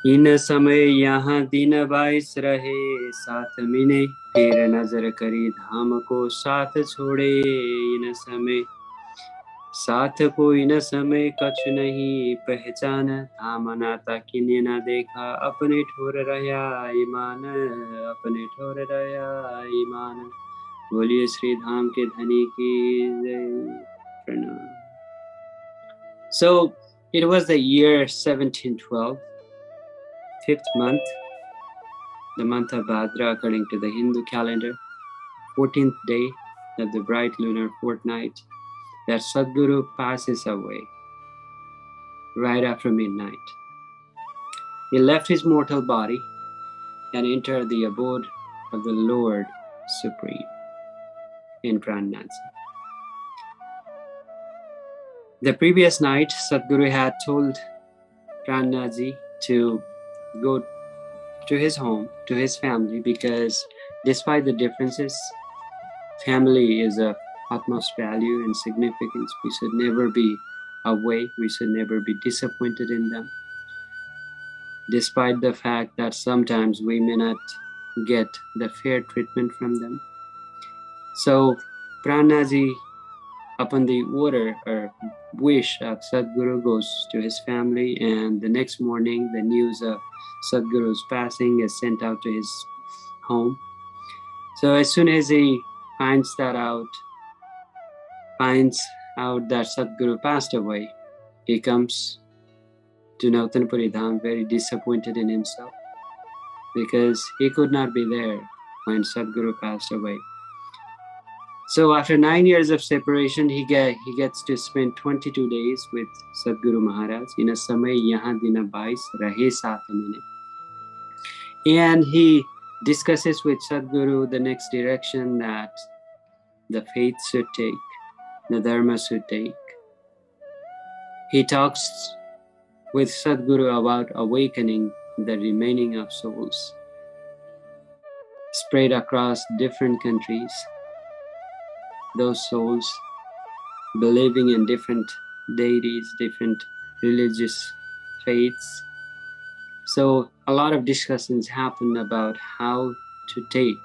इन समय यहाँ दिन 22 रहे साथ मिले, फिर नजर करी धाम को साथ छोड़े। इन समय साथ कोई न समय कछु नहीं पहचान, धाम नाता किन्ने न देखा अपने ठोर रहा ईमान, अपने ठोर रहा ईमान। बोलिए श्री धाम के धनी की जय। प्रणाम। So it was the year 1712, fifth month, the month of Bhadra according to the Hindu calendar, 14th day of the bright lunar fortnight, that Satguru passes away right after midnight. He left his mortal body and entered the abode of the Lord Supreme in Prananath. The previous night, Satguru had told Prananath to go to his home, to his family, because despite the differences, family is of utmost value and significance. We should never be away. We should never be disappointed in them, despite the fact that sometimes we may not get the fair treatment from them. So Prananath, upon the order or wish of Satguru, goes to his family, and the next morning the news of Satguru's passing is sent out to his home. So as soon as he finds out that Satguru passed away, he comes to Nautanpuri Dham very disappointed in himself, because he could not be there when Satguru passed away. So after 9 years of separation, he gets to spend 22 days with Satguru Maharaj. In a samay yahan dina 22 rahe saath mine. And he discusses with Satguru the next direction that the faith should take, the Dharma should take. He talks with Satguru about awakening the remaining of souls spread across different countries. Those souls believing in different deities, different religious faiths. So a lot of discussions happen about how to take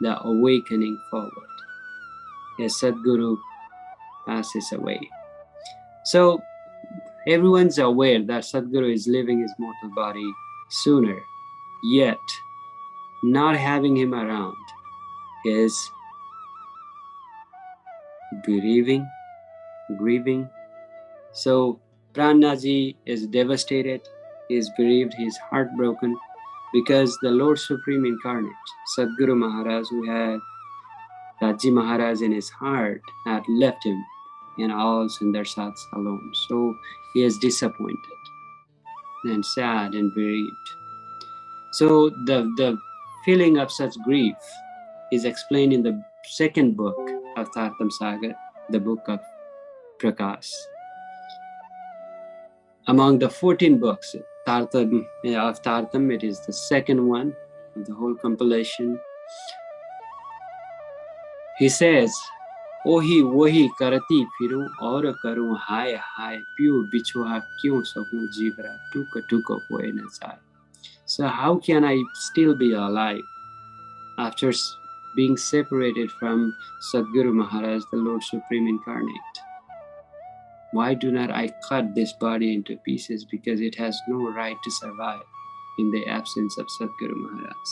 the awakening forward as Satguru passes away. So everyone's aware that Satguru is leaving his mortal body sooner, yet not having him around is grieving. So Prananath is devastated, he is bereaved, he is heartbroken, because the Lord Supreme Incarnate, Satguru Maharaj, who had Raji Maharaj in his heart, had left him and all Sundarsats alone. So he is disappointed and sad and bereaved. So the feeling of such grief is explained in the second book of Tartam Sagar, the book of Prakash. Among the 14 books of Tartam, it is the second one of the whole compilation. He says, ओही वही करती फिरूं और करूं हाय हाय पियो बिछुआ क्यों सकूं जीवरा टुक टुक होए न जाए. So how can I still be alive after being separated from Satguru Maharaj, the Lord Supreme Incarnate? Why do not I cut this body into pieces, because it has no right to survive in the absence of Satguru Maharaj?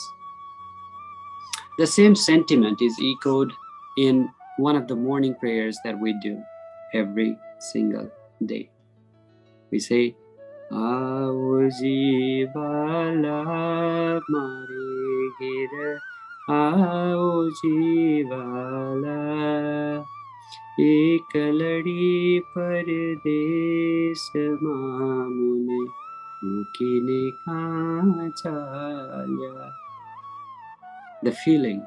The same sentiment is echoed in one of the morning prayers that we do every single day. We say, Aao Jeevala Mare Gira, Aao Jeevala, Ek ladi pardes mamune, Mukine ka chalya. The feeling,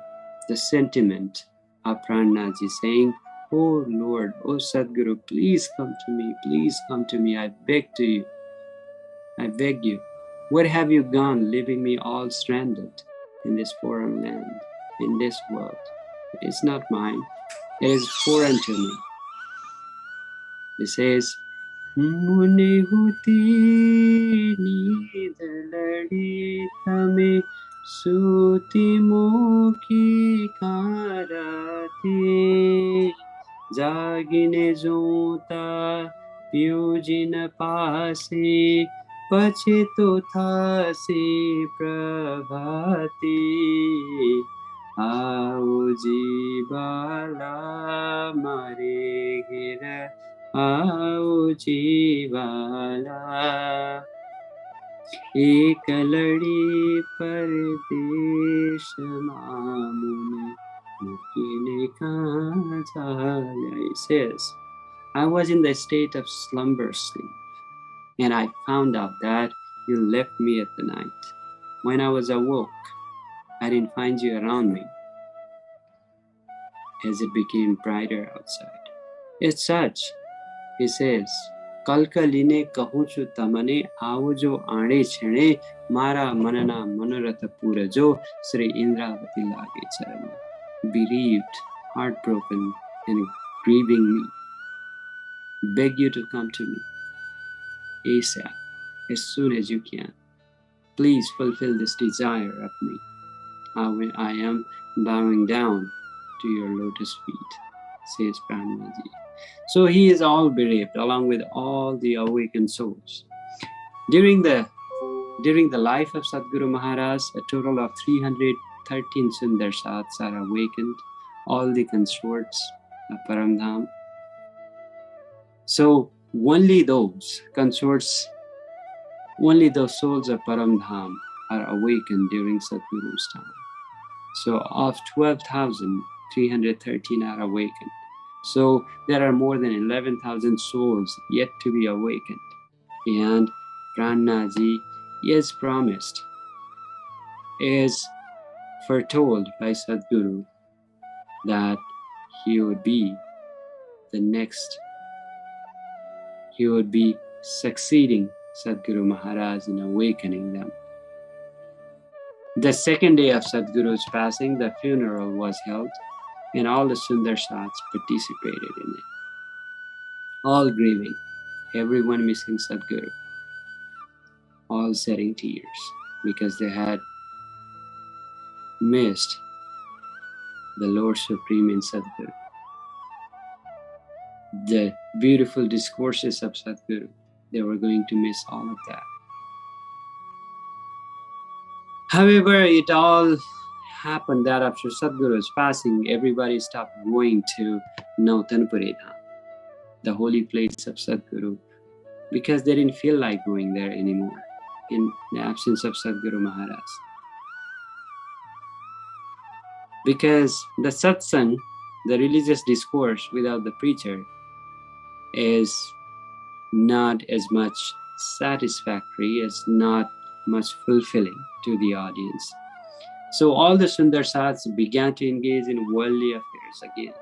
the sentiment of Prananath saying, Oh Lord, oh Satguru, please come to me, I beg you. Where have you gone, leaving me all stranded in this foreign land, in this world? It is not mine, it is foreign to me. He says, Mune huti सुती मुखी कहाँ रहती, जागिने जोता प्यूजिन पासे, पछितो थासे प्रभाती। आओ जीवाला मारे घेर, आओ जीवाला, एक लड़ी परदेशमा मुनि मुकिने कहाँ जाए. He says, I was in the state of slumber sleep, and I found out that you left me at the night. When I was awoke, I didn't find you around me as it became brighter outside. It's such, he says, कलकलिने कहूछु तमने, आओ जो आणे छेणे, मारा मनना मनोरथ पूरजो, श्री इंद्रावती लागे चरण. Bereaved, heartbroken, and grieving me, beg you to come to me ASAP, as soon as you can. Please fulfill this desire of me. I am bowing down to your lotus feet, says Prananaji. So he is all bereaved along with all the awakened souls. During the life of Satguru Maharaj, a total of 313 Sundarsats are awakened, all the consorts of Paramdham. So only those consorts, only those souls of Paramdham are awakened during Satguru's time. So of 12,313 are awakened. So there are more than 11,000 souls yet to be awakened. And Prananaji is promised, is foretold by Satguru that he would be the next, he would be succeeding Satguru Maharaj in awakening them. The second day of Satguru's passing, the funeral was held, and all the Sundarsats participated in it. All grieving, everyone missing Satguru, all shedding tears because they had missed the Lord Supreme in Satguru. The beautiful discourses of Satguru, they were going to miss all of that. However, it all happened that after Satguru's passing, everybody stopped going to Nautanpuri Dham, the holy place of Satguru, because they didn't feel like going there anymore in the absence of Satguru Maharaj. Because the satsang, the religious discourse without the preacher, is not as much satisfactory, is not much fulfilling to the audience. So all the Sundarsats began to engage in worldly affairs again.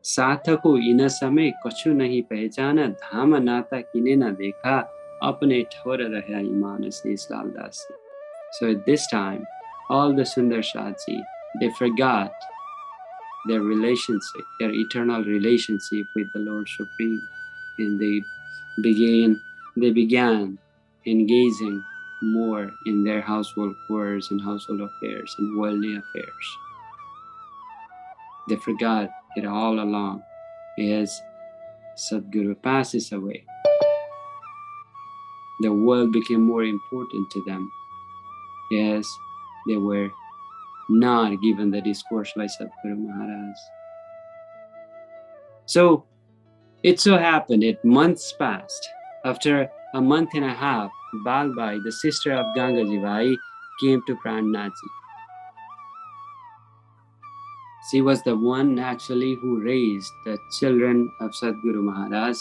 साथको इन समय कछु नहीं पहचाना, धाम नाता किने न देखा, अपने ठोर रहा ईमान से लालदास से. So at this time, all the Sundarsats, they forgot their relationship, their eternal relationship with the Lord Supreme, and they began engaging more in their household chores and household affairs and worldly affairs. They forgot it all along as Satguru passes away. The world became more important to them as they were not given the discourse by Satguru Maharaj. So it so happened that months passed. After a month and a half, Balbai, the sister of Gangaji Bhai, came to Prananaji. She was the one actually who raised the children of Satguru Maharaj,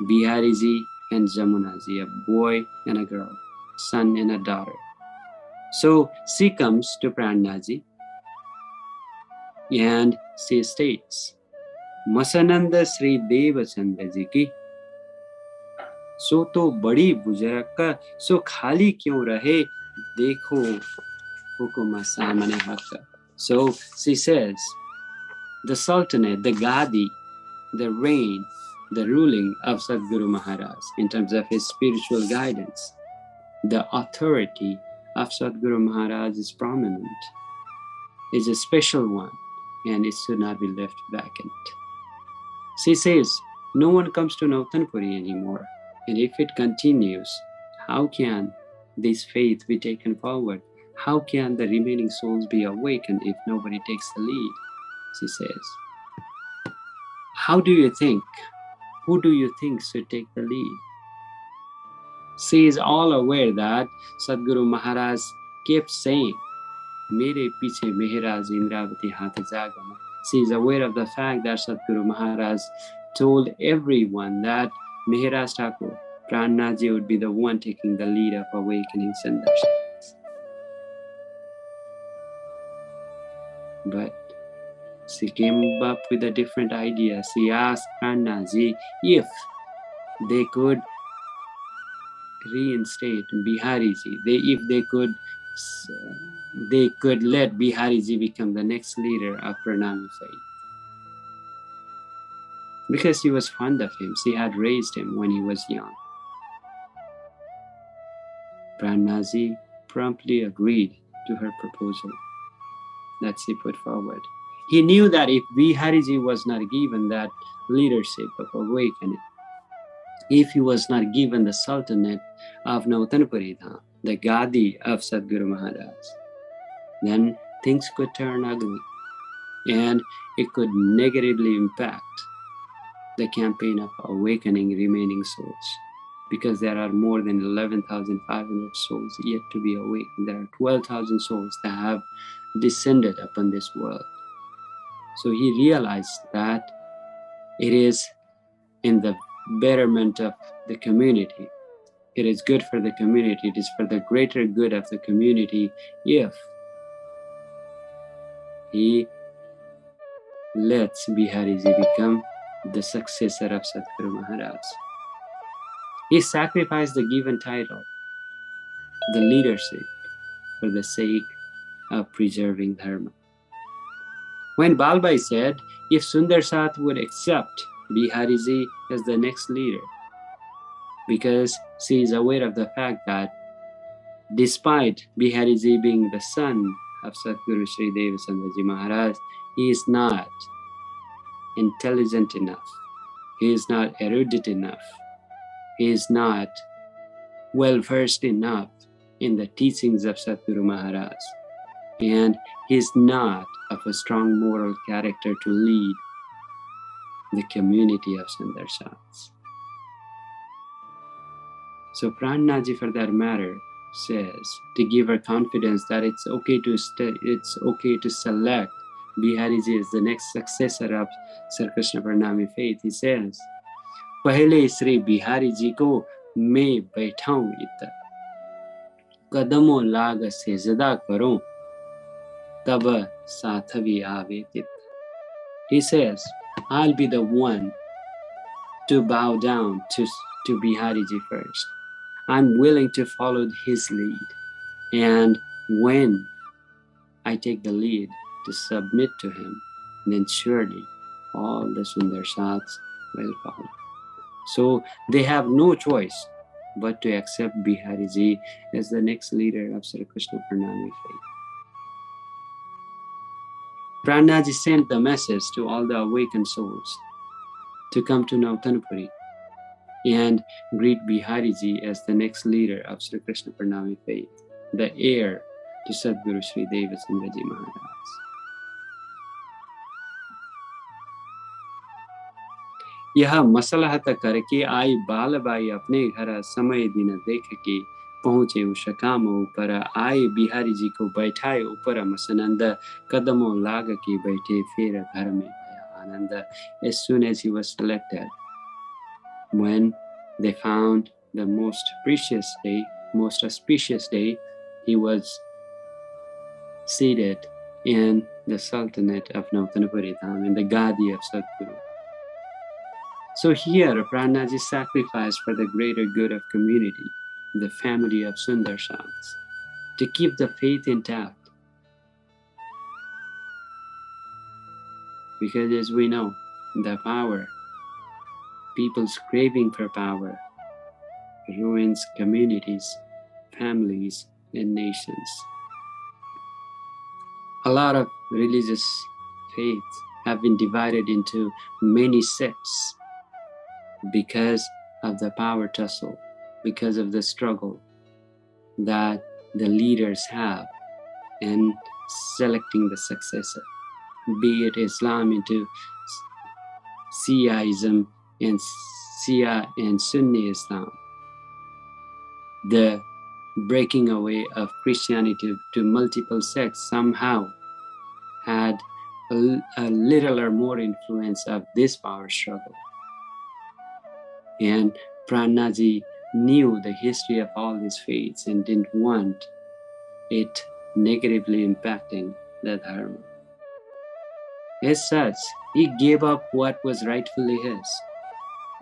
Bihariji and Jamunaji, a boy and a girl, son and a daughter. So she comes to Prananaji and she states, Masananda Shree Devchandraji ki, सो तो बड़ी बुजुर्ग का सो खाली क्यों रहे, देखो हुकुम सामने हक. So she says, the Sultanate, the Gadi, the reign, the ruling of Satguru Maharaj in terms of his spiritual guidance, the authority of Satguru Maharaj is prominent, is a special one, and it should not be left vacant. She says, no one comes to Nautanpuri anymore, and if it continues, how can this faith be taken forward? How can the remaining souls be awakened if nobody takes the lead? She says. How do you think? Who do you think should take the lead? She is all aware that Satguru Maharaj kept saying, Mere piche Mehraj Indravati Hath Jagama. She is aware of the fact that Satguru Maharaj told everyone that Mehraj Thakur, Prananath would be the one taking the lead of awakening Sandarshan. But she came up with a different idea. She asked Prananath if they could reinstate Bihariji, if they could let Bihariji become the next leader of Pranami faith. Because she was fond of him, she had raised him when he was young. Prananath promptly agreed to her proposal that she put forward. He knew that if Bihariji was not given that leadership of awakening, if he was not given the Sultanate of Nautanpuri Dham, the Gadi of Satguru Maharaj, then things could turn ugly and it could negatively impact the campaign of awakening remaining souls, because there are more than 11,500 souls yet to be awakened. There are 12,000 souls that have descended upon this world. So he realized that it is in the betterment of the community. It is good for the community. It is for the greater good of the community if he lets Bihariji become the successor of Satguru Maharaj. He sacrificed the given title, the leadership, for the sake of preserving Dharma. When Balbai said, if Sundar Sat would accept Bihariji as the next leader, because she is aware of the fact that despite Bihariji being the son of Satguru Shree Devchandraji Maharaj, he is not intelligent enough, he is not erudite enough, he is not well versed enough in the teachings of Satguru Maharaj, and he is not of a strong moral character to lead the community of Sandarsans. So Prananath, for that matter, says to give her confidence that it's okay to select Bihariji as the next successor of Sri Krishna Pranami faith. He says, "Pahle Sri Bihariji ko मैं बैठाऊं इधर, कदमों लाग सेजदा करूं, तब साथ भी आवे तित." He says, I'll be the one to bow down to Bihariji first. I'm willing to follow his lead. And when I take the lead to submit to him, then surely all the Sundarsats will follow. So they have no choice but to accept Bihariji as the next leader of Sri Krishna Pranami faith. Prananath sent the message to all the awakened souls to come to Nautanpuri and greet Bihariji as the next leader of Sri Krishna Pranami faith, the heir to Satguru Shree Devchandraji Maharaj. यह मसलहत करके आई बालबाई अपने घर, समय दिन देख के पहुंचे उस काम ऊपर, आए बिहारी जी को बैठाए ऊपर मसनंद, कदमों लाग के बैठे फिर घर में आया आनंद. As soon as he was selected, when they found the most precious day, most auspicious day, he was seated in the Sultanate of Nautanpuri Dham, in the Gadi of Satguru. So here, Prananath sacrificed for the greater good of community, the family of Sundarsans, to keep the faith intact. Because as we know, the power, people's craving for power, ruins communities, families, and nations. A lot of religious faiths have been divided into many sects because of the power tussle, because of the struggle that the leaders have in selecting the successor, be it Islam into Shiaism and Shia and Sunni Islam, the breaking away of Christianity to multiple sects somehow had a little or more influence of this power struggle. And Prananath knew the history of all these faiths and didn't want it negatively impacting the Dharma. As such, he gave up what was rightfully his,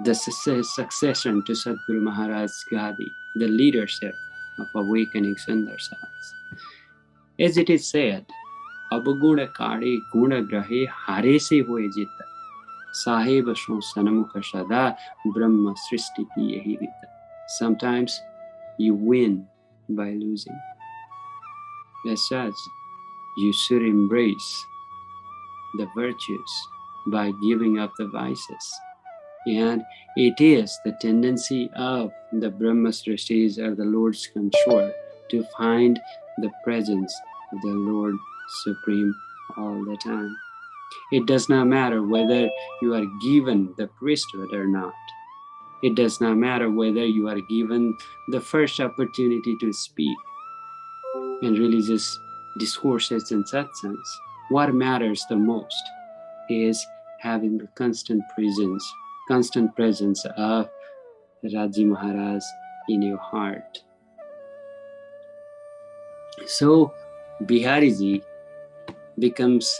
the succession to Satguru Maharaj's Gadi, the leadership of awakening Sundarsats. As it is said, Abaguna Kade Guna Grahe Hare Se Hoye Jita, Sahib Shon Sanamukha Sada Brahma Srishti Ki Yehi Rita. Sometimes you win by losing. As such, you should embrace the virtues by giving up the vices. And it is the tendency of the Brahma Srishtis or the Lord's control to find the presence of the Lord Supreme all the time. It does not matter whether you are given the priesthood or not. It does not matter whether you are given the first opportunity to speak in religious discourses and satsangs. What matters the most is having the constant presence of Raji Maharaj in your heart. So Bihariji becomes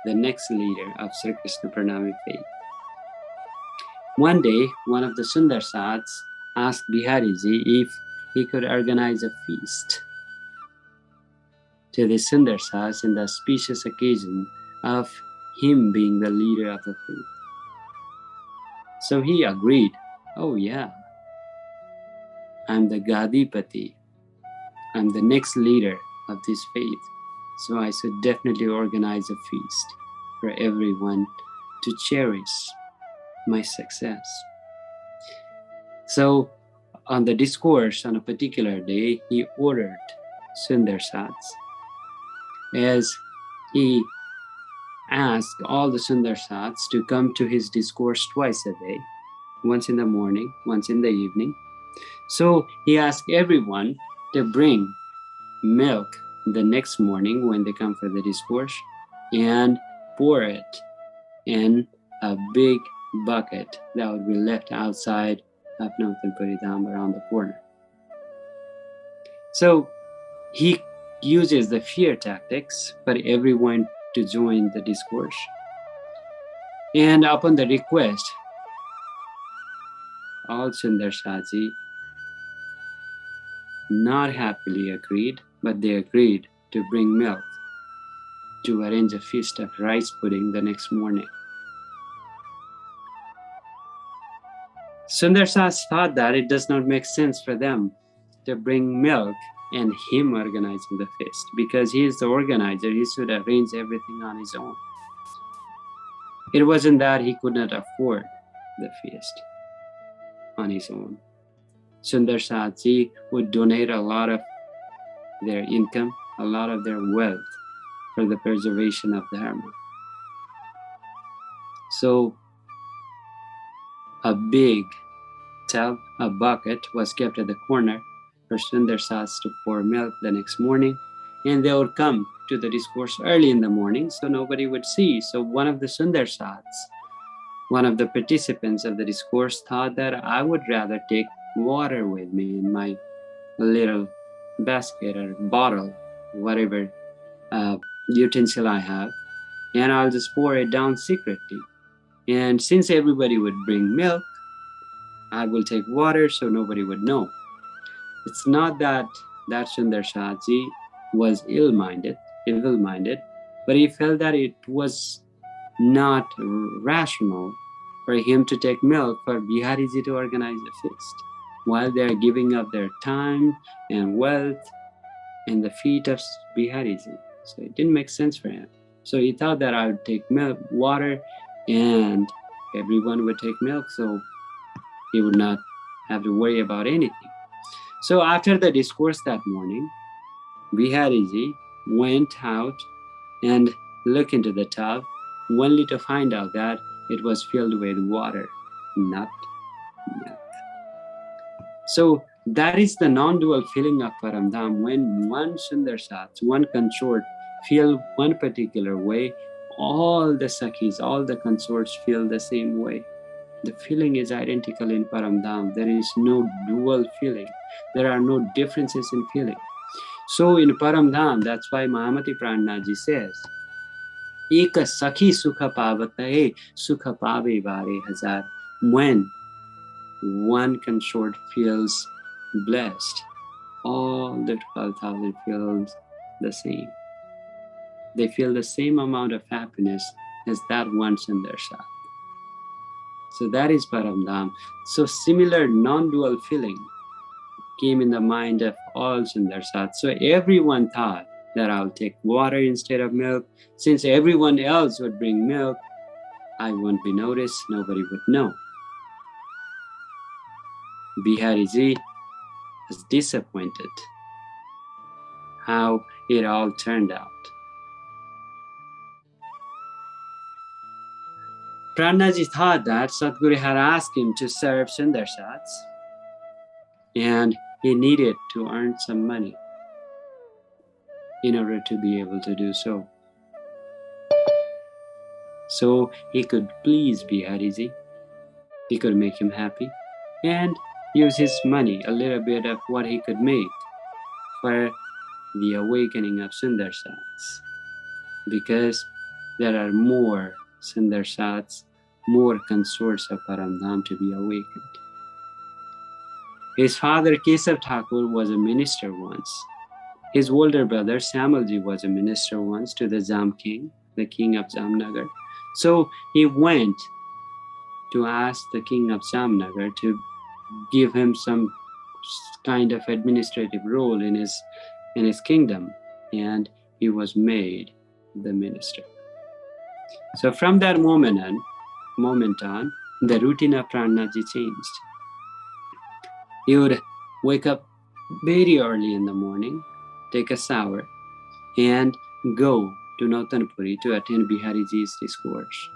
the next leader of Sri Krishna Pranami faith. One day, one of the Sundarsats asked Bihariji if he could organize a feast to the Sundarsats in the auspicious occasion of him being the leader of the faith. So he agreed, oh yeah, I'm the Gadipati, I'm the next leader of this faith, so I should definitely organize a feast for everyone to cherish my success. So on the discourse on a particular day, he ordered Sundarsats, as he asked all the Sundarsats to come to his discourse twice a day, once in the morning, once in the evening. So he asked everyone to bring milk the next morning when they come for the discourse and pour it in a big bucket that would be left outside of Navtanpuri Dham around the corner. So he uses the fear tactics for everyone to join the discourse. And upon the request, all Sundarsaji not happily agreed, but they agreed to bring milk to arrange a feast of rice pudding the next morning. Sundarsats thought that it does not make sense for them to bring milk and him organizing the feast, because he is the organizer, he should arrange everything on his own. It wasn't that he could not afford the feast on his own. Sundarsatji would donate a lot of their income, a lot of their wealth for the preservation of Dharma. So a big tub, a bucket was kept at the corner for Sundarsats to pour milk the next morning, and they would come to the discourse early in the morning so nobody would see. So one of the Sundarsats, one of the participants of the discourse, thought that I would rather take water with me in my little basket or bottle, whatever utensil I have, and I'll just pour it down secretly. And since everybody would bring milk, I will take water so nobody would know. It's not that Sundarsatji was evil-minded, but he felt that it was not rational for him to take milk for Bihariji to organize a feast, while they are giving up their time and wealth in the feet of Bihariji. So it didn't make sense for him. So he thought that I would take milk, water, and everyone would take milk, so he would not have to worry about anything. So after the discourse that morning, Bihariji went out and looked into the tub, only to find out that it was filled with water, not milk. So that is the non-dual feeling of Paramdham. When one Sundar Sats, one consort feel one particular way, all the Sakhis, all the consorts feel the same way. The feeling is identical in Paramdham. There is no dual feeling. There are no differences in feeling. So in Paramdham, that's why Mahamati Prananath says, Eka Sakhi Sukha Pavatahe Sukha Pave Vare Hazar. When one consort feels blessed, all the 12,000 feels the same. They feel the same amount of happiness as that one Sundar Sat. So that is Paramdham. So similar non-dual feeling came in the mind of all Sundar Sats. So everyone thought that I'll take water instead of milk. Since everyone else would bring milk, I won't be noticed, nobody would know. Bihariji was disappointed how it all turned out. Prananath thought that Satguru had asked him to serve Sundar Sats and he needed to earn some money in order to be able to do so. So he could please Bihariji, he could make him happy, and use his money, a little bit of what he could make, for the awakening of Sundar Sats. Because there are more Sundar Sats, more consorts of Paramdham to be awakened. His father Kesav Thakur was a minister once. His older brother Samalji was a minister once to the Jam king, the king of Jamnagar. So he went to ask the king of Jamnagar to give him some kind of administrative role in his kingdom, and he was made the minister. So from that moment on, the routine of Prananath changed. He would wake up very early in the morning, take a shower, and go to Nautanpuri to attend Bihariji's discourse.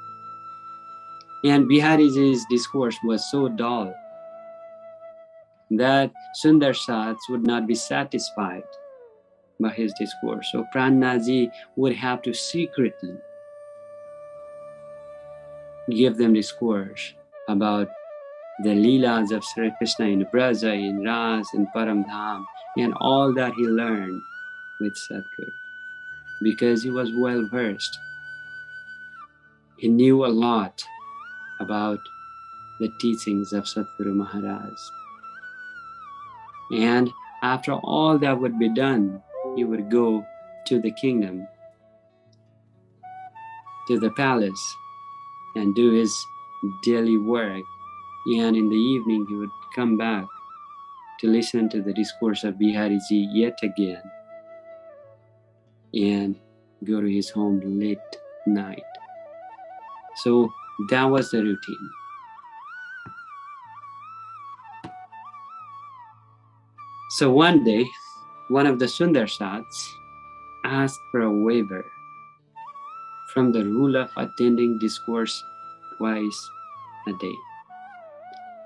And Bihariji's discourse was so dull that Sundar Sats would not be satisfied by his discourse. So Prananath would have to secretly give them discourse about the Leelas of Sri Krishna in Braja, in Ras, in Paramdham, and all that he learned with Satguru. Because he was well versed. He knew a lot about the teachings of Satguru Maharaj. And after all that would be done, he would go to the kingdom, to the palace, and do his daily work. And in the evening, he would come back to listen to the discourse of Bihariji yet again and go to his home late night. So that was the routine. So one day, one of the Sundar Sats asked for a waiver from the rule of attending discourse twice a day.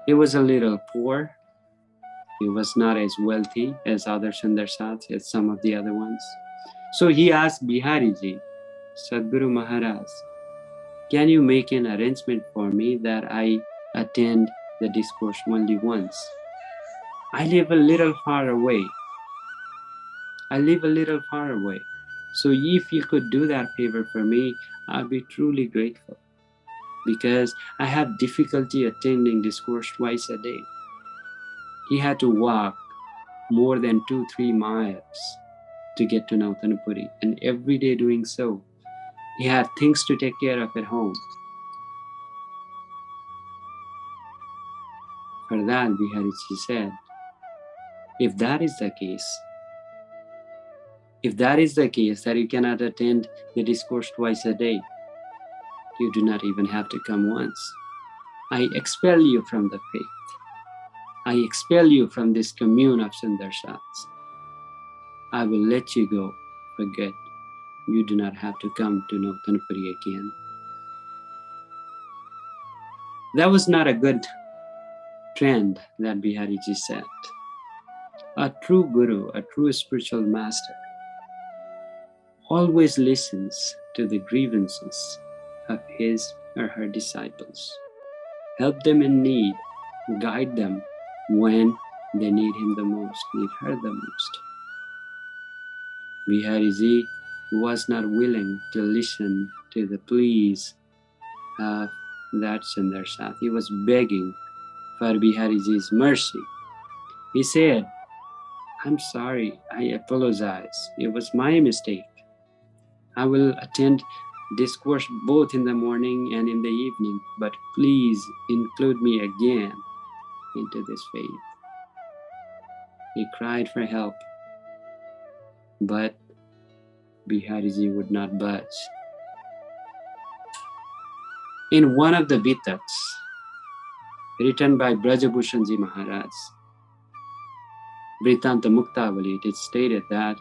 He was a little poor. He was not as wealthy as other Sundar Sats, as some of the other ones. So he asked Bihariji, Satguru Maharaj, can you make an arrangement for me that I attend the discourse only once? I live a little far away. So if you could do that favor for me, I'd be truly grateful. Because I have difficulty attending discourse twice a day. He had to walk more than 2-3 miles to get to Nautanpuri, and every day doing so, he had things to take care of at home. For that, Bihariji said, if that is the case, If that is the case, that you cannot attend the discourse twice a day, you do not even have to come once. I expel you from the faith. I expel you from this commune of Sundarsats. I will let you go for good. You do not have to come to Nautanpuri again. That was not a good trend that Bihariji set. A true guru, a true spiritual master, always listens to the grievances of his or her disciples. Help them in need, guide them when they need him the most, need her the most. Bihariji was not willing to listen to the pleas of that Sundarsat. He was begging for Bihariji's mercy. He said, I'm sorry, I apologize. It was my mistake. I will attend discourse both in the morning and in the evening, but please include me again into this faith. He cried for help, but Bihariji would not budge. In one of the Beetaks, written by Brajabhushanji Maharaj, Britanta Muktavali, it is stated that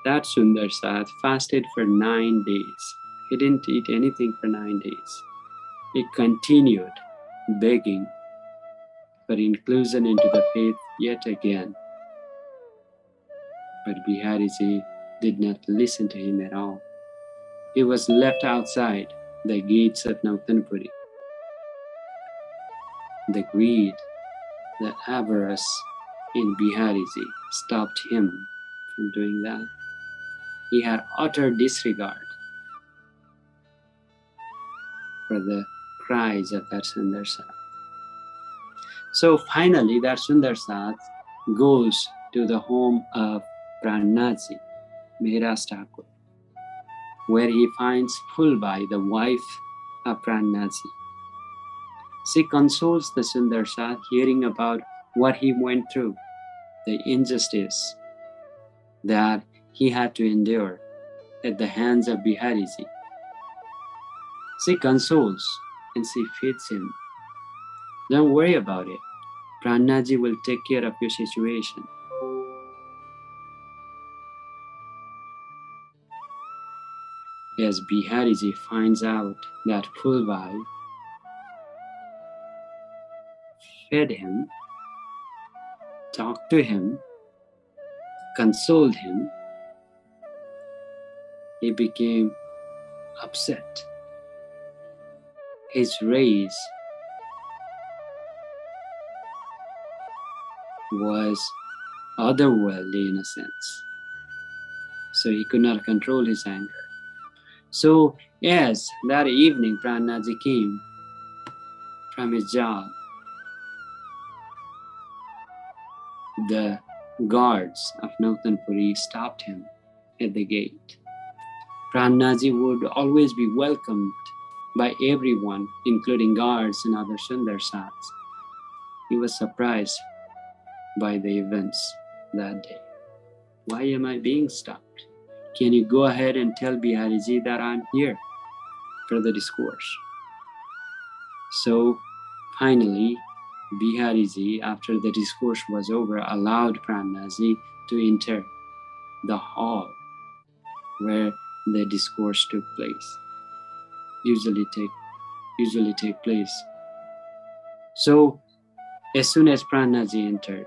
Sundarsat fasted for 9 days. He didn't eat anything for 9 days. He continued begging for inclusion into the faith yet again. But Bihariji did not listen to him at all. He was left outside the gates of Nautanpuri. The greed, the avarice in Bihariji stopped him from doing that. He had utter disregard for the cries of that Sundarsat. So finally, that Sundarsat goes to the home of Prananath, Maharaj Thakur, where he finds Phulbai, the wife of Prananath. She consoles the Sundarsat, hearing about what he went through, the injustice that he had to endure at the hands of Bihariji. She consoles and she feeds him. Don't worry about it. Prananath will take care of your situation. As Bihariji finds out that Phulbai fed him, talked to him, consoled him, he became upset. His rage was otherworldly in a sense. So he could not control his anger. So as that evening Prananath came from his job, the guards of Nautanpuri stopped him at the gate. Prananath would always be welcomed by everyone, including guards and other Sundarsats. He was surprised by the events that day. Why am I being stopped? Can you go ahead and tell Bihariji that I'm here for the discourse? So finally, Bihariji, after the discourse was over, allowed Prananath to enter the hall where the discourse took place. Usually take place. So as soon as Prananath entered,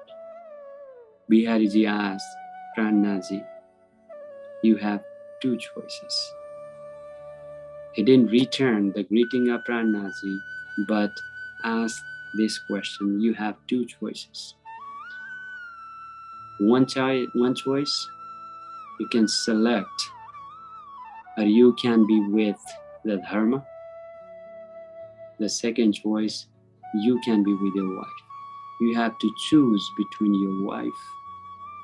Bihariji asked Prananath, you have 2 choices. He didn't return the greeting of Prananath, but asked this question, you have 2 choices. One choice, you can select, or you can be with the Dharma. The second choice, you can be with your wife. You have to choose between your wife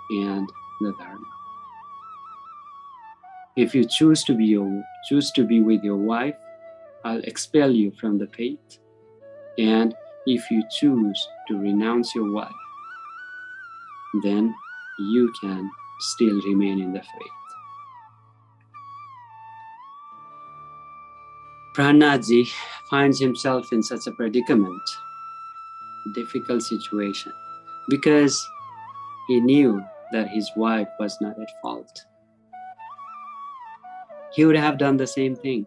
and the Dharma. If you choose to be with your wife, I'll expel you from the faith. And if you choose to renounce your wife, then you can still remain in the faith. Prananath finds himself in such a predicament, difficult situation, because he knew that his wife was not at fault. He would have done the same thing.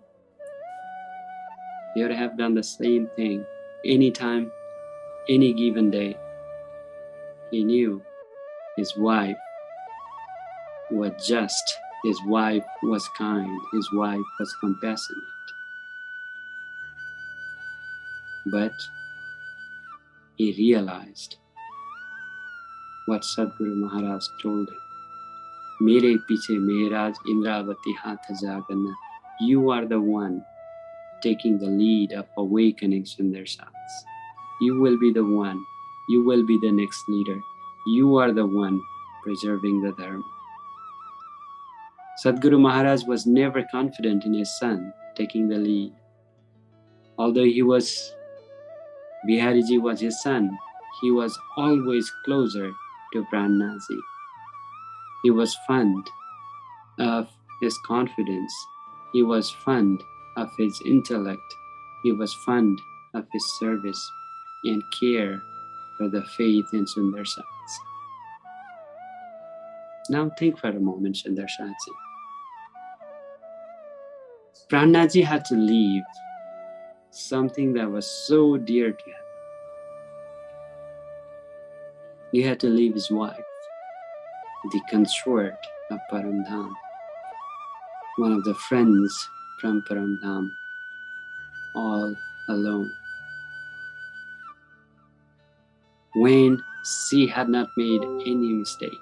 He would have done the same thing anytime, any given day. He knew his wife was just, his wife was kind, his wife was compassionate. But he realized what Satguru Maharaj told him. Mere piche Maharaj Indravati hatha jagana. You are the one taking the lead of awakening Sundar Sats. You will be the one. You will be the next leader. You are the one preserving the Dharma. Satguru Maharaj was never confident in his son taking the lead. Although Bihariji was his son, he was always closer to Prananath. He was fond of his confidence. He was fond of his intellect. He was fond of his service and care for the faith in Sundar Sats. Now think for a moment, Sundar Satji. Prananath had to leave something that was so dear to him. He had to leave his wife, the consort of Paramdham, one of the friends from Paramdham, all alone. When she had not made any mistake,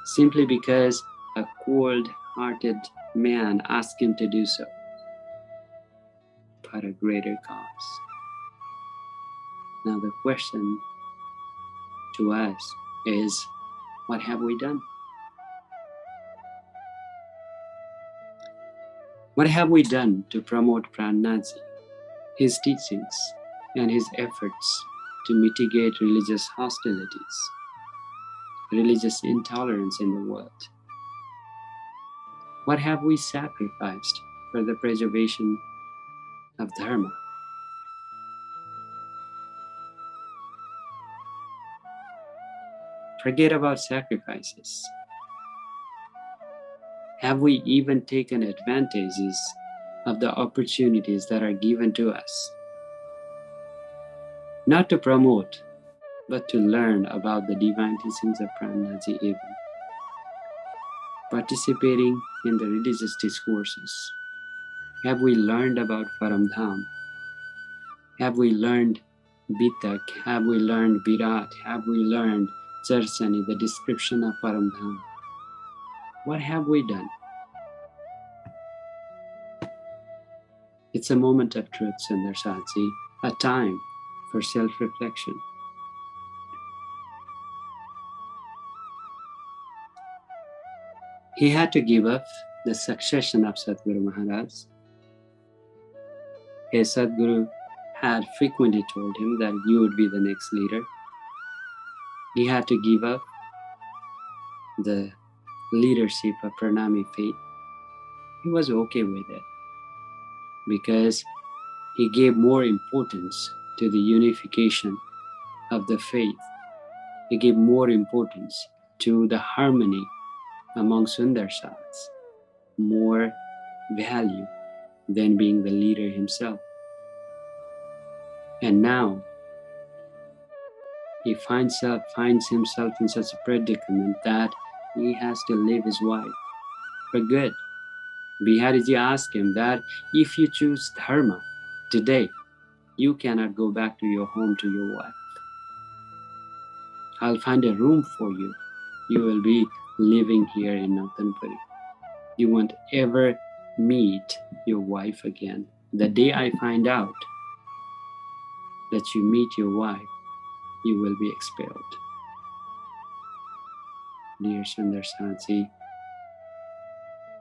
simply because a cold-hearted man asked him to do so for a greater cause. Now the question to us is, what have we done? What have we done to promote Prananath, his teachings, and his efforts to mitigate religious hostilities, religious intolerance in the world? What have we sacrificed for the preservation of Dharma? Forget about sacrifices. Have we even taken advantages of the opportunities that are given to us? Not to promote, but to learn about the divine teachings of Prananath even. Participating in the religious discourses. Have we learned about Paramdham? Have we learned Beetak? Have we learned Virat? Have we learned Charsani, the description of Paramdham? What have we done? It's a moment of truth, Sundar Satji, a time for self-reflection. He had to give up the succession of Satguru Maharaj. His Satguru had frequently told him that you would be the next leader. He had to give up the leadership of Pranami faith. He was okay with it because he gave more importance to the unification of the faith. He gave more importance to the harmony among Sundar Sats, more value than being the leader himself. And now he finds himself in such a predicament that he has to leave his wife for good. Bihariji asked him that if you choose Dharma today, you cannot go back to your home to your wife. I'll find a room for you. You will be living here in Nautanpuri. You won't ever meet your wife again. The day I find out that you meet your wife, you will be expelled. Dear Sundar Satji,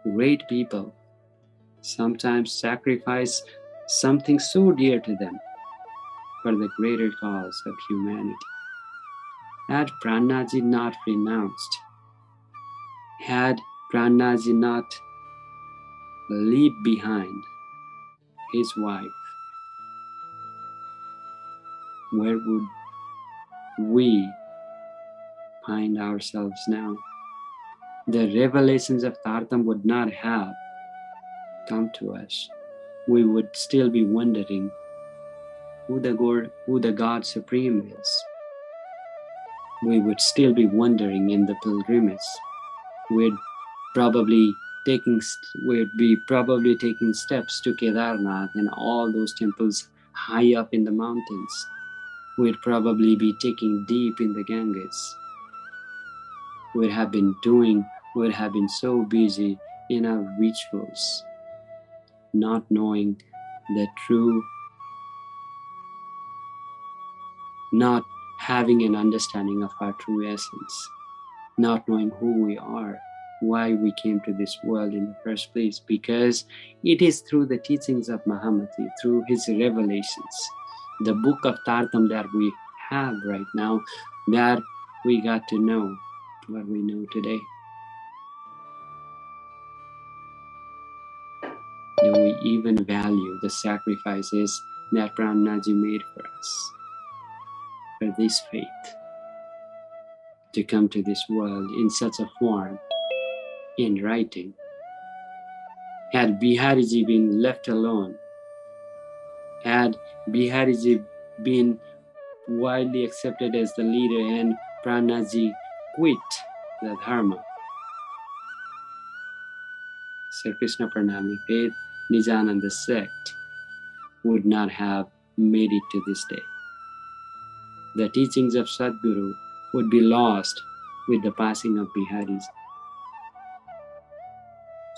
great people sometimes sacrifice something so dear to them for the greater cause of humanity. Had Prananath not renounced, had Prananath not leave behind his wife, where would we find ourselves now? The revelations of Tartam would not have come to us. We would still be wondering who the God Supreme is. We would still be wondering in the pilgrimage. We'd be probably taking steps to Kedarnath and all those temples high up in the mountains. We'd probably be taking deep in the Ganges. We'd have been so busy in our rituals, not knowing the true, not having an understanding of our true essence, not knowing who we are, why we came to this world in the first place, because it is through the teachings of Mahamati, through his revelations, the book of Tartam that we have right now, that we got to know what we know today. Do we even value the sacrifices that Prananath made for us, for this faith, to come to this world in such a form, in writing? Had Bihariji been left alone, had Bihariji been widely accepted as the leader and Prananath quit the Dharma, Sri Krishna Pranami faith, Nijananda sect would not have made it to this day. The teachings of Satguru would be lost with the passing of Bihariji.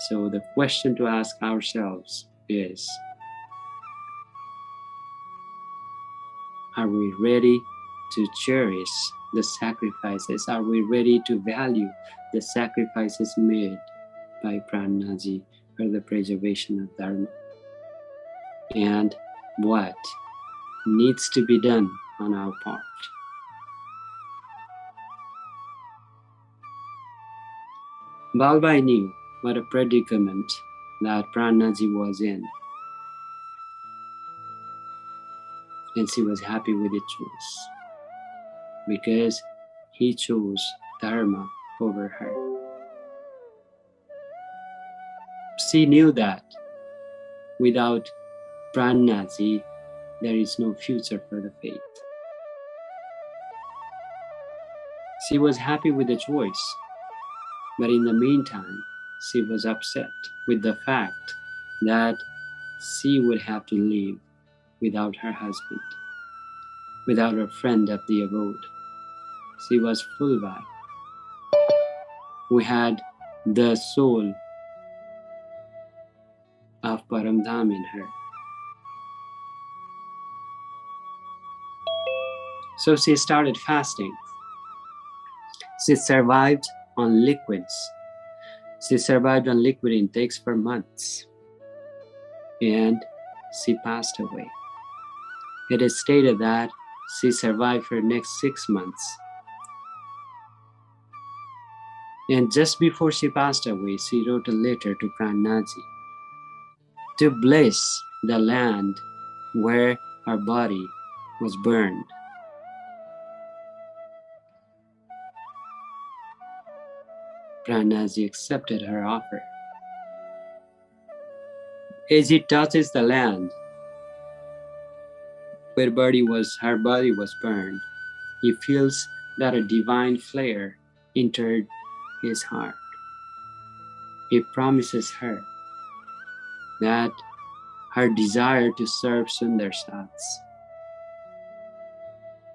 So the question to ask ourselves is, are we ready to cherish the sacrifices? Are we ready to value the sacrifices made by Prananath for the preservation of Dharma? And what needs to be done on our part? Balbai knew what a predicament that Prananath was in, and she was happy with the choice, because he chose Dharma over her. She knew that without Prananath, there is no future for the faith. She was happy with the choice, but in the meantime, she was upset with the fact that she would have to live without her husband, without her friend of the abode. She was Fulbai, who had the soul of Paramdham in her. So she started fasting. She survived on liquids. She survived on liquid intakes for months, and she passed away. It is stated that she survived for the next 6 months. And just before she passed away, she wrote a letter to Prananath to bless the land where her body was burned. Prananath accepted her offer. As he touches the land where her body was burned, he feels that a divine flare entered his heart. He promises her that her desire to serve Sundarsats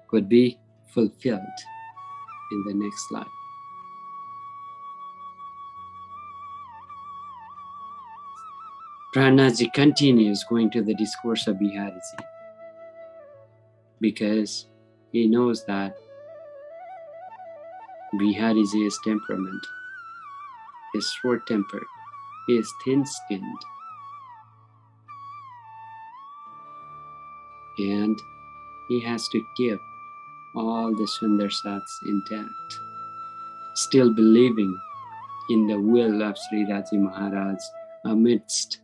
could be fulfilled in the next life. Prananath continues going to the Discourse of Bihariji because he knows that Bihariji is temperament, is short-tempered, he is thin-skinned, and he has to give all the Sundarsats intact, still believing in the will of Sri Raji Maharaj amidst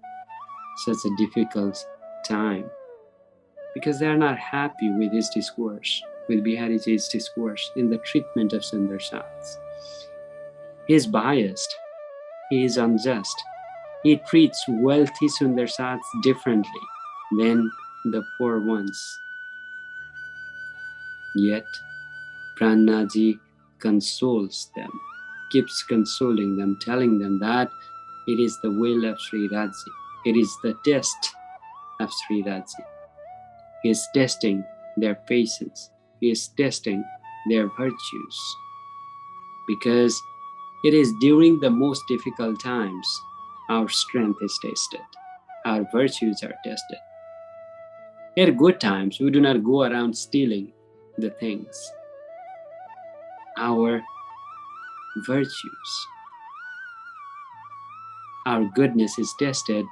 such a difficult time, because they are not happy with his discourse, with Bihariji's discourse in the treatment of Sundarsats. He is biased, he is unjust, he treats wealthy Sundarsats differently than the poor ones. Yet, Prananaji consoles them, keeps consoling them, telling them that it is the will of Sri Raji. It is the test of Sri Raji. He is testing their patience. He is testing their virtues. Because it is during the most difficult times our strength is tested. Our virtues are tested. At good times, we do not go around stealing the things. Our virtues, our goodness is tested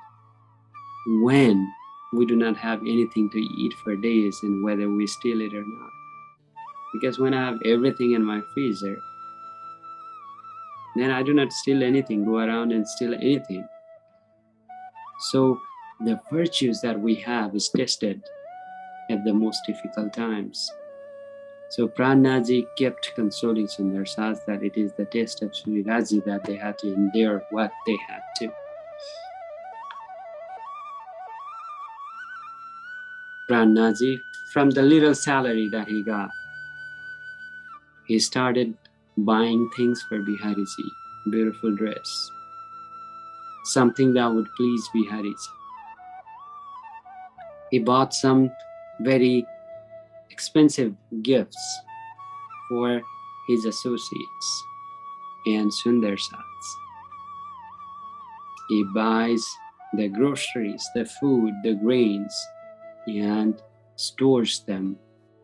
when we do not have anything to eat for days and whether we steal it or not. Because when I have everything in my freezer, then I do not steal anything, go around and steal anything. So the virtues that we have is tested at the most difficult times. So Prananaji kept consoling Sundarsats that it is the test of Sri Raji that they had to endure what they had to. Prananaji, from the little salary that he got, he started buying things for Bihariji, beautiful dress, something that would please Bihariji. He bought some very expensive gifts for his associates and Sundarsats. He buys the groceries, the food, the grains, and stores them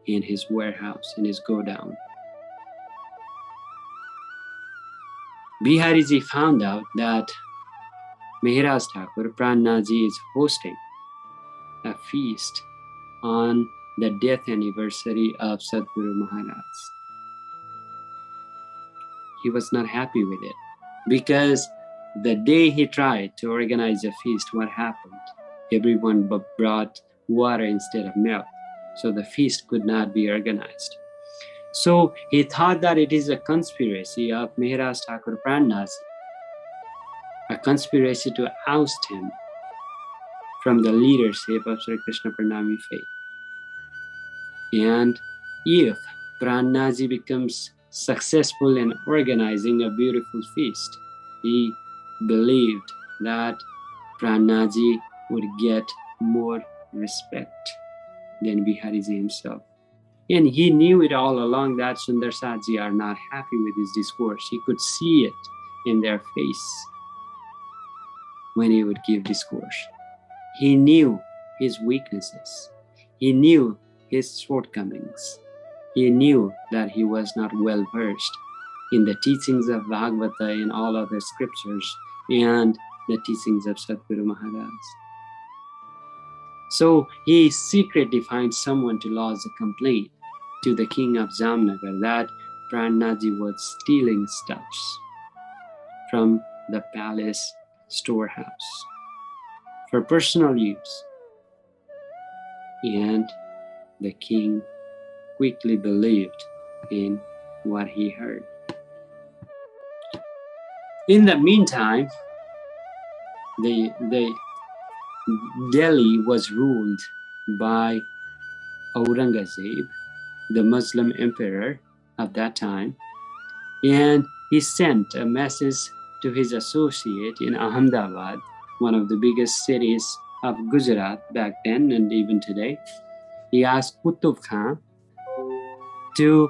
in his warehouse, in his godown. Bihariji found out that Maharaj Thakur, Prananaji, is hosting a feast on the death anniversary of Satguru Maharaj. He was not happy with it because the day he tried to organize a feast, what happened? Everyone brought water instead of milk, so the feast could not be organized. So he thought that it is a conspiracy of Maharaj Thakur Prananaji, a conspiracy to oust him from the leadership of Sri Krishna Pranami faith. And if Prananaji becomes successful in organizing a beautiful feast, he believed that Prananaji would get more respect than Bihariji himself. And he knew it all along that Sundarsatji are not happy with his discourse. He could see it in their face when he would give discourse. He knew his weaknesses. He knew his shortcomings. He knew that he was not well versed in the teachings of Bhagavata and all other scriptures and the teachings of Satguru Maharaj. So he secretly finds someone to lodge a complaint to the king of Jamnagar that Prananaji was stealing stuffs from the palace storehouse for personal use. And the king quickly believed in what he heard. In the meantime, the Delhi was ruled by Aurangzeb, the Muslim emperor of that time, and he sent a message to his associate in Ahmedabad, one of the biggest cities of Gujarat back then and even today. He asked Qutub Khan to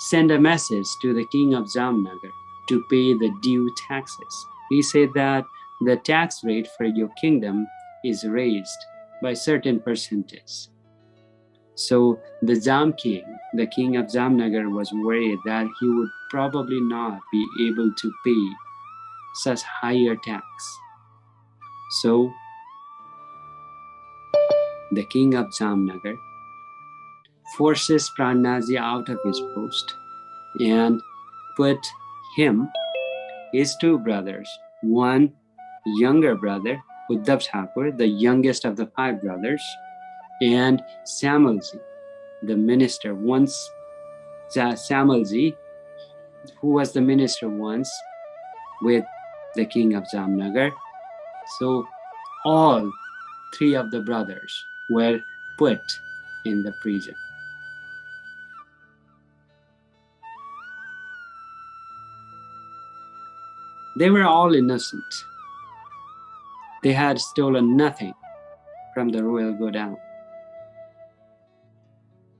send a message to the king of Jamnagar to pay the due taxes. He said that the tax rate for your kingdom is raised by certain percentage. So the Jam king, the king of Jamnagar, was worried that he would probably not be able to pay such higher tax. So the king of Jamnagar forces Prananath out of his post and put him, his two brothers, one younger brother, Uddhav Thakur, the youngest of the five brothers, and Samalji, the minister. Once Samalji, who was the minister once with the king of Jamnagar. So all three of the brothers were put in the prison. They were all innocent. They had stolen nothing from the royal godown.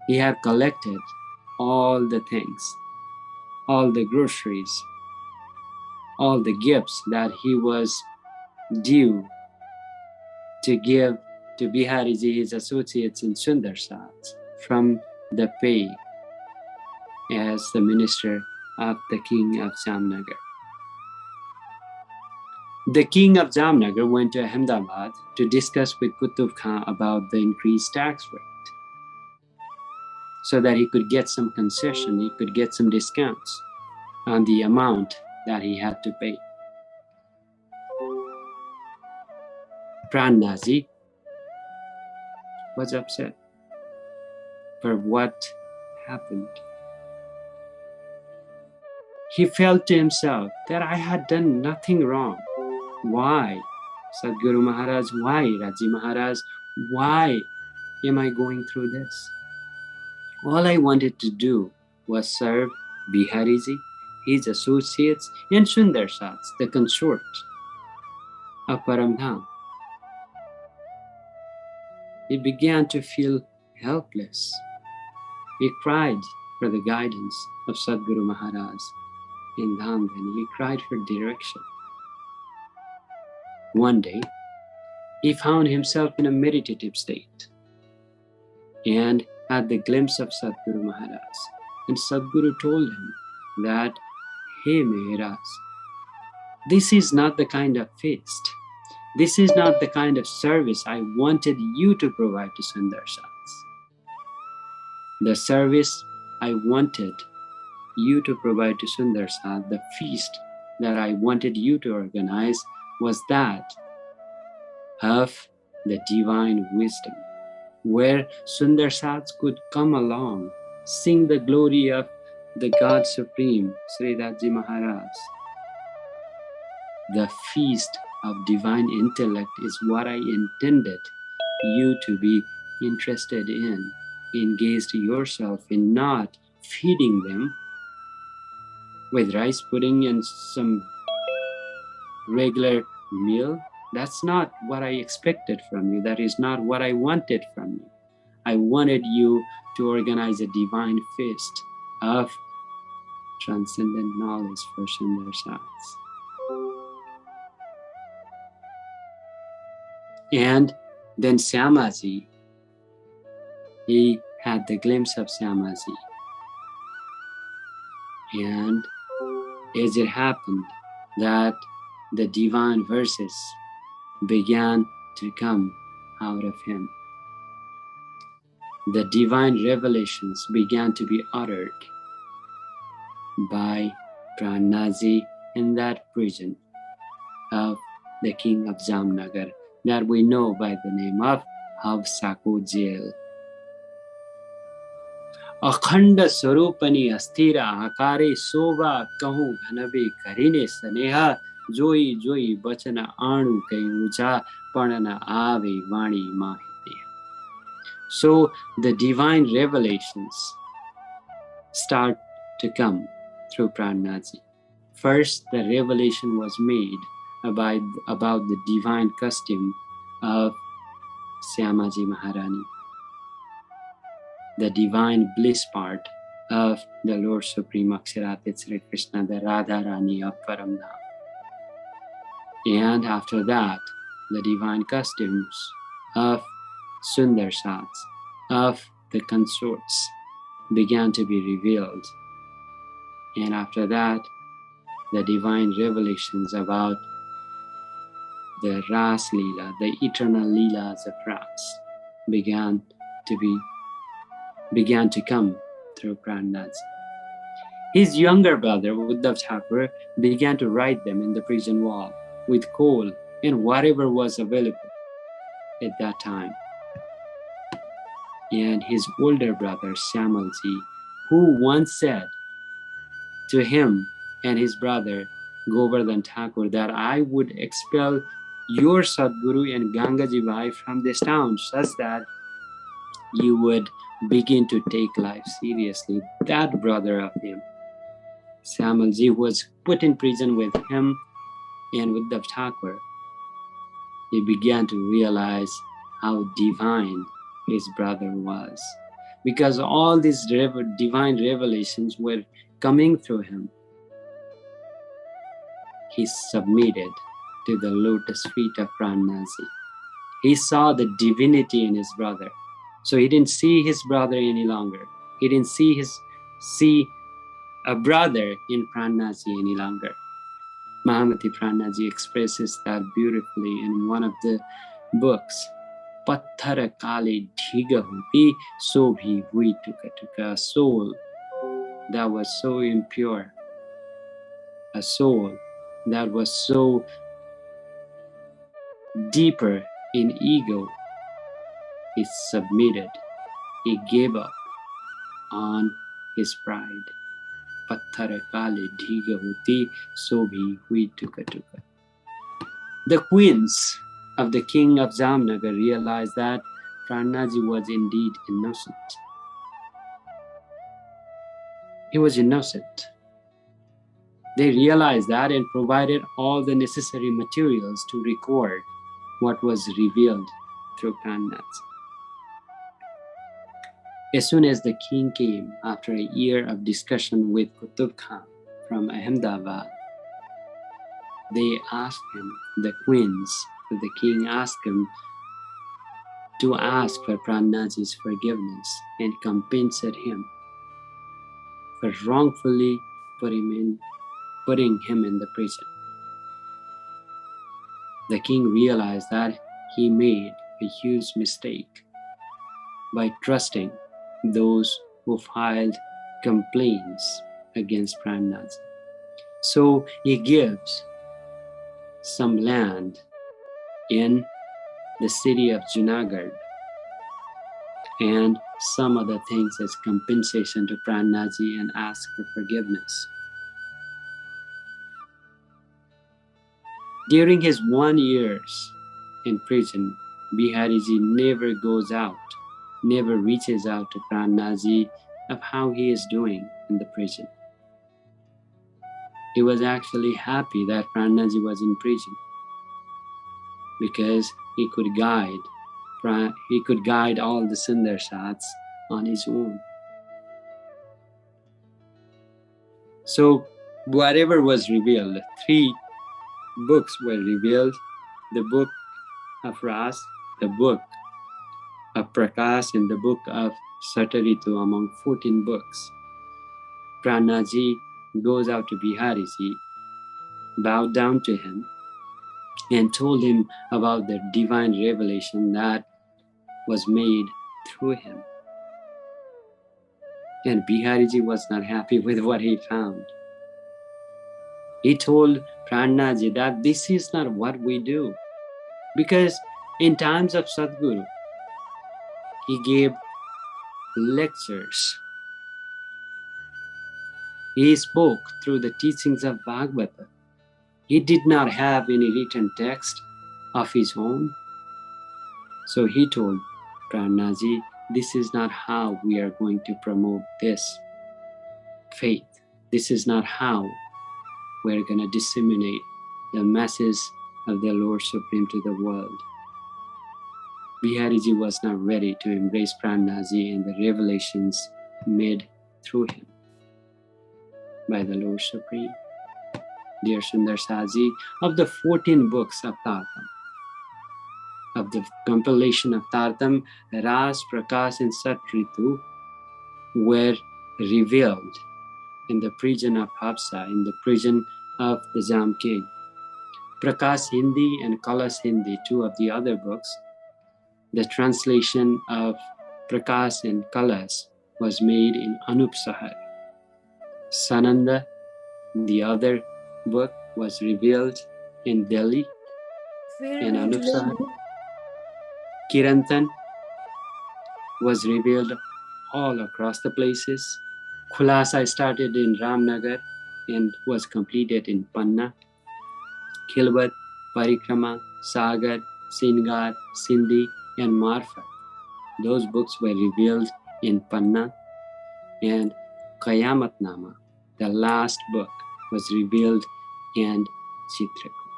He had collected all the things, all the groceries, all the gifts that he was due to give to Bihariji, his associates in Sundarsat, from the pay as the minister of the king of Jamnagar. The king of Jamnagar went to Ahmedabad to discuss with Qutub Khan about the increased tax rate so that he could get some concession, he could get some discounts on the amount that he had to pay. Prananath was upset for what happened. He felt to himself that I had done nothing wrong. Why? Satguru Maharaj, why? Raji Maharaj, why am I going through this? All I wanted to do was serve Bihariji, his associates, and Sundarsats, the consort of Paramdham. He began to feel helpless. He cried for the guidance of Satguru Maharaj in Dhamdhan. He cried for direction. One day, he found himself in a meditative state and had the glimpse of Satguru Maharaj. And Satguru told him that, hey Maharaj, this is not the kind of feast. This is not the kind of service I wanted you to provide to Sundarsats. The service I wanted you to provide to Sundarsat, the feast that I wanted you to organize, was that of the divine wisdom, where Sundarsats could come along, sing the glory of the God Supreme, Sri Raji Maharaj. The feast of divine intellect is what I intended you to be interested in. Engage yourself in not feeding them with rice pudding and some regular meal. That's not what I expected from you. That is not what I wanted from you. I wanted you to organize a divine feast of transcendent knowledge for Sundarsats. And then Syamaji, he had the glimpse of Syamaji. And as it happened that the divine verses began to come out of him, the divine revelations began to be uttered by Prananath in that prison of the king of Jamnagar that we know by the name of Havsako jail. अखंड स्वरूपनी अस्थिर आकारे शोभा कहूँ घनबे करिने स्नेहा जोई जोई बचन आणु कयूजा पण न आवे वाणी माहिते. So the divine revelations start to come through Prananath. First, the revelation was made about the divine custom of Syamaji Maharani, the divine bliss part of the Lord Supreme Aksharatit Sri Krishna, the Radha Rani of Paramdham. And after that, the divine customs of Sundarsats, of the consorts, began to be revealed. And after that, the divine revelations about the Ras Leela, the eternal Leelas of Ras, began to be began to come through Prananath. His younger brother, Uddhav Thakur, began to write them in the prison wall with coal and whatever was available at that time. And his older brother, Syamalji, who once said to him and his brother, Govardhan Thakur, that I would expel your Satguru and Gangaji Bhai from this town such that you would begin to take life seriously. That brother of him, Syamalji, was put in prison with him and Uddhav Thakur. He began to realize how divine his brother was, because all these divine revelations were coming through him. He submitted to the lotus feet of Prananath. He saw the divinity in his brother. So he didn't see his brother any longer. He didn't see a brother in Prananath any longer. Mahamati Prananath expresses that beautifully in one of the books. Patthar kale dhiga huti so bhi hui tuka tuka. A soul that was so impure, a soul that was so deeper in ego, he submitted, he gave up on his pride. Patthar kale dhiga huti so bhi hui tuka tuka. The queens of the king of Jamnagar realized that Prananath was indeed innocent. He was innocent. They realized that and provided all the necessary materials to record what was revealed through Prananath. As soon as the king came, after a year of discussion with Qutub Khan from Ahmedabad, they asked him, the queens of the king asked him to ask for Prananath's forgiveness and compensate him for wrongfully putting him in the prison. The king realized that he made a huge mistake by trusting those who filed complaints against Prananath. So he gives some land in the city of Junagadh and some other things as compensation to Prananath and asks for forgiveness. During his 1 year in prison, Bihariji never goes out, never reaches out to Prananath of how he is doing in the prison. He was actually happy that Prananath was in prison because he could guide all the Sundarsats on his own. So whatever was revealed, 3 books were revealed: the book of Ras, the book of Prakash, and the book of Sataritu, among 14 books. Prananath goes out to Bihariji, bowed down to him, and told him about the divine revelation that was made through him. And Bihariji was not happy with what he found. He told Prananath that this is not what we do, because in times of Satguru, he gave lectures. He spoke through the teachings of Bhagavata. He did not have any written text of his own. So he told Prananath, this is not how we are going to promote this faith. This is not how we're going to disseminate the message of the Lord Supreme to the world. Bihariji was not ready to embrace Prananath and the revelations made through him by the Lord Supreme. Dear Sundar Saji, of the 14 books of Tartam, of the compilation of Tartam, Ras, Prakash, and Satritu were revealed in the prison of Hapsa, in the prison of the Jam King. Prakash Hindi and Kalas Hindi, 2 of the other books, the translation of Prakash and Kalas was made in Anupsahar. Sananda, the other book, was revealed in Delhi, in Anupsahar. Kirantan was revealed all across the places. Khulasa started in Ramnagar and was completed in Panna. Khilwat, Parikrama, Sagar, Singar, Sindhi, and Marfat. Those books were revealed in Panna, and Qayamatnama, the last book, was revealed in Chitrakoot.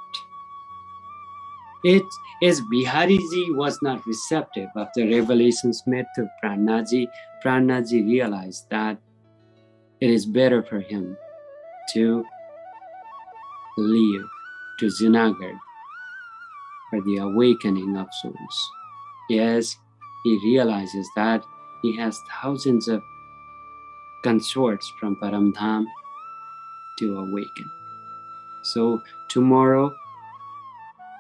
It is Bihariji was not receptive of the revelations made to Prananaji. Prananaji realized that it is better for him to leave to Junagadh for the awakening of souls. Yes, he realizes that he has thousands of consorts from Paramdham to awaken. So tomorrow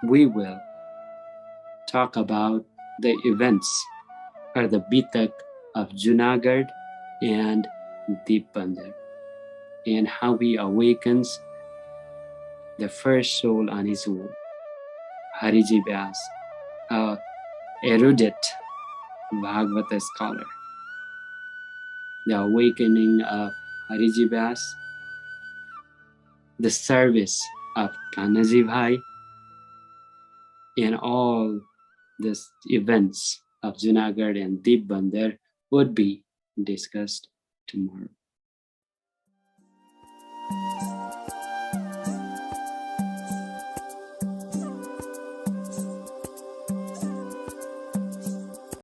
we will talk about the events or the Beetak of Junagadh and Deepbandar and how he awakens the first soul on his own, Hariji Vyas, a erudite Bhagavata scholar. The awakening of Hariji Vyas, the service of Kanaji Bhai, and all the events of Junagadh and Deepbandar would be discussed tomorrow.